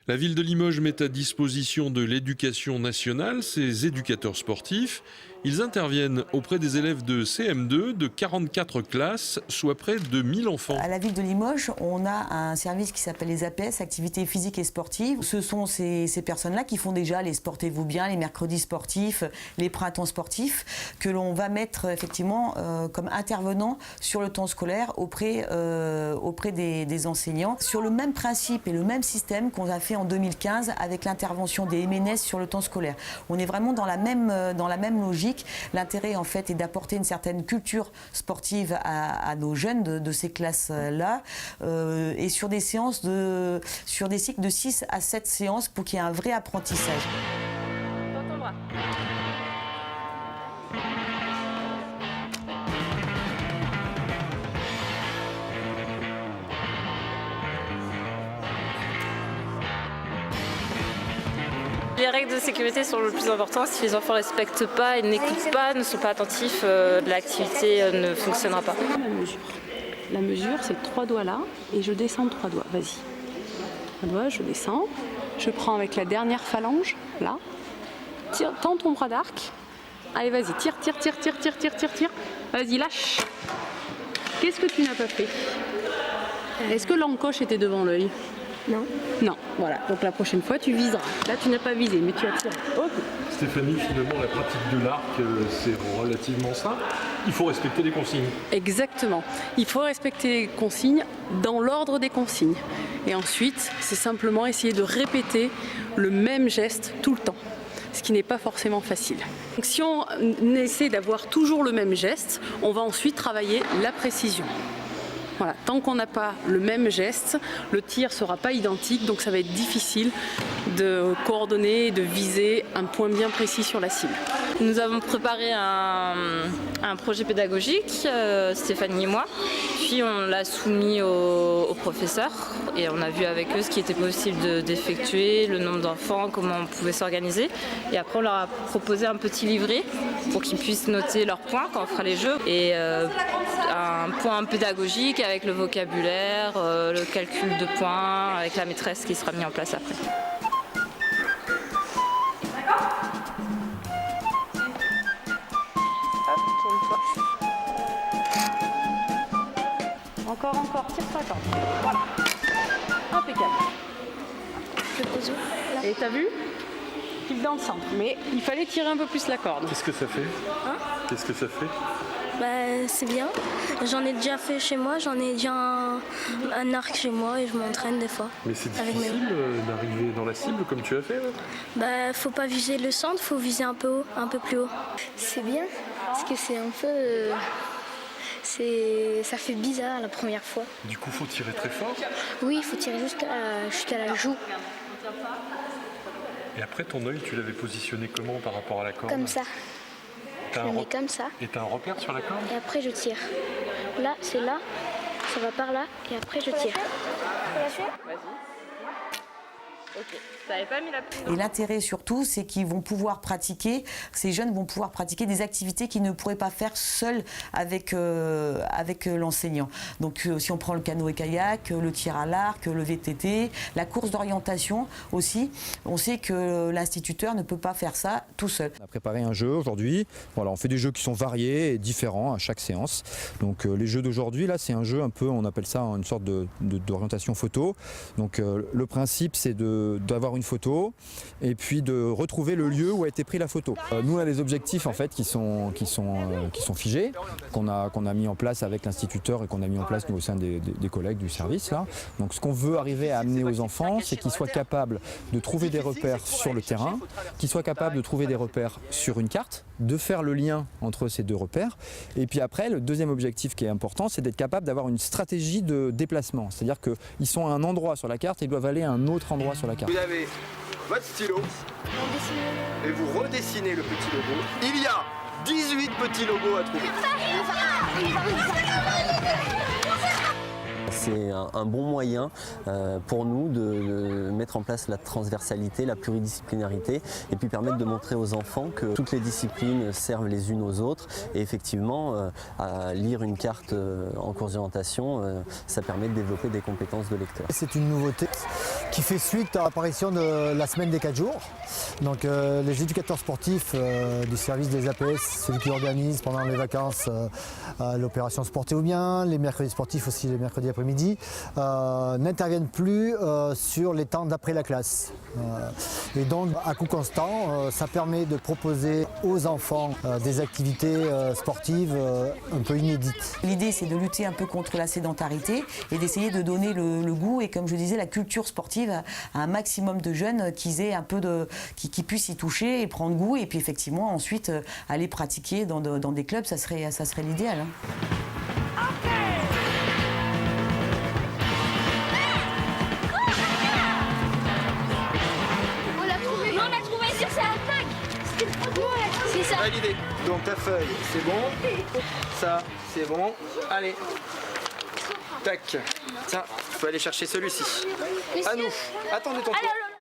La ville de Limoges met à disposition de l'Éducation nationale ses éducateurs sportifs. Ils interviennent auprès des élèves de CM2 de 44 classes, soit près de 1000 enfants. À la ville de Limoges, on a un service qui s'appelle les APS, activités physiques et sportives. Ce sont ces personnes-là qui font déjà les Sportez-vous bien, les mercredis sportifs, les printemps sportifs, que l'on va mettre effectivement comme intervenants sur le temps scolaire auprès des enseignants. Sur le même principe et le même système qu'on a fait en 2015 avec l'intervention des MNS sur le temps scolaire. On est vraiment dans la même logique. L'intérêt en fait est d'apporter une certaine culture sportive à nos jeunes de ces classes-là et sur des cycles de 6 à 7 séances pour qu'il y ait un vrai apprentissage. Dans ton bras. Les règles de sécurité sont le plus important. Si les enfants ne respectent pas et n'écoutent pas, ne sont pas attentifs, l'activité ne fonctionnera pas. La mesure, c'est 3 doigts là et je descends de 3 doigts. Vas-y. 3 doigts, je descends. Je prends avec la dernière phalange, là. Tire, tends ton bras d'arc. Allez, vas-y, tire. Vas-y, lâche. Qu'est-ce que tu n'as pas fait? Est-ce que l'encoche était devant l'œil? Non. Non, voilà. Donc la prochaine fois, tu viseras. Là, tu n'as pas visé, mais tu as tiré. Ok. Stéphanie, finalement, la pratique de l'arc, c'est relativement simple. Il faut respecter les consignes. Exactement. Il faut respecter les consignes dans l'ordre des consignes. Et ensuite, c'est simplement essayer de répéter le même geste tout le temps, ce qui n'est pas forcément facile. Donc, si on essaie d'avoir toujours le même geste, on va ensuite travailler la précision. Voilà. Tant qu'on n'a pas le même geste, le tir ne sera pas identique, donc ça va être difficile de coordonner et de viser un point bien précis sur la cible. Nous avons préparé un projet pédagogique, Stéphanie et moi, puis on l'a soumis aux professeurs et on a vu avec eux ce qui était possible d'effectuer, le nombre d'enfants, comment on pouvait s'organiser. Et après on leur a proposé un petit livret pour qu'ils puissent noter leurs points quand on fera les jeux et un point pédagogique avec le vocabulaire, le calcul de points, avec la maîtresse qui sera mis en place après. Encore, tire sur la corde. Voilà. Impeccable. Je pose où? Là. Et t'as vu? Pile dans le centre. Mais il fallait tirer un peu plus la corde. Qu'est-ce que ça fait? Qu'est-ce que ça fait? Bah, c'est bien. J'en ai déjà fait chez moi, j'en ai déjà un arc chez moi et je m'entraîne des fois. Mais c'est difficile d'arriver dans la cible comme tu as fait là? Bah, faut pas viser le centre, faut viser un peu haut, un peu plus haut. C'est bien, parce que c'est un peu... ça fait bizarre la première fois. Du coup, faut tirer très fort. Oui, il faut tirer jusqu'à la joue. Et après, ton œil, tu l'avais positionné comment par rapport à la corde? Comme ça. Je le mets comme ça. Et t'as un repère sur la corde? Et après, je tire. Là, c'est là, ça va par là, et après, je tire. Vas-y. Ok. T'avais pas mis la plume. Et l'intérêt surtout, c'est qu'ils vont pouvoir pratiquer, ces jeunes vont pouvoir pratiquer des activités qu'ils ne pourraient pas faire seuls avec l'enseignant. Donc si on prend le canoë-kayak, le tir à l'arc, le VTT, la course d'orientation aussi, on sait que l'instituteur ne peut pas faire ça tout seul. On a préparé un jeu aujourd'hui. Voilà, on fait des jeux qui sont variés et différents à chaque séance. Donc les jeux d'aujourd'hui, là, c'est un jeu un peu, on appelle ça une sorte d'orientation photo. Donc le principe, c'est d'avoir une photo et puis de retrouver le lieu où a été prise la photo. Nous on a des objectifs en fait qui sont figés, qu'on a mis en place avec l'instituteur et qu'on a mis en place nous au sein des collègues du service là. Donc ce qu'on veut arriver à amener aux enfants, c'est qu'ils soient capables de trouver des repères sur le terrain, qu'ils soient capables de trouver des repères sur une carte, de faire le lien entre ces deux repères. Et puis après, le deuxième objectif qui est important, c'est d'être capable d'avoir une stratégie de déplacement. C'est-à-dire qu'ils sont à un endroit sur la carte et ils doivent aller à un autre endroit sur la carte. Vous avez votre stylo et vous redessinez le petit logo. Il y a 18 petits logos à trouver. C'est un bon moyen pour nous de mettre en place la transversalité, la pluridisciplinarité et puis permettre de montrer aux enfants que toutes les disciplines servent les unes aux autres et effectivement à lire une carte en cours d'orientation, ça permet de développer des compétences de lecteur. C'est une nouveauté qui fait suite à l'apparition de la semaine des 4 jours. Donc les éducateurs sportifs du service des APS, celui qui organise pendant les vacances l'opération Sportez-vous bien, les mercredis sportifs aussi les mercredis après-midi, n'interviennent plus sur les temps d'après la classe. Et donc à coût constant, ça permet de proposer aux enfants des activités sportives un peu inédites. L'idée c'est de lutter un peu contre la sédentarité et d'essayer de donner le goût et comme je disais la culture sportive à un maximum de jeunes qui puissent y toucher et prendre goût et puis effectivement ensuite aller pratiquer dans des clubs, ça serait l'idéal. Validé. Donc ta feuille, c'est bon. Ça, c'est bon. Allez. Tac. Tiens, il faut aller chercher celui-ci. À nous. Attendez ton tour.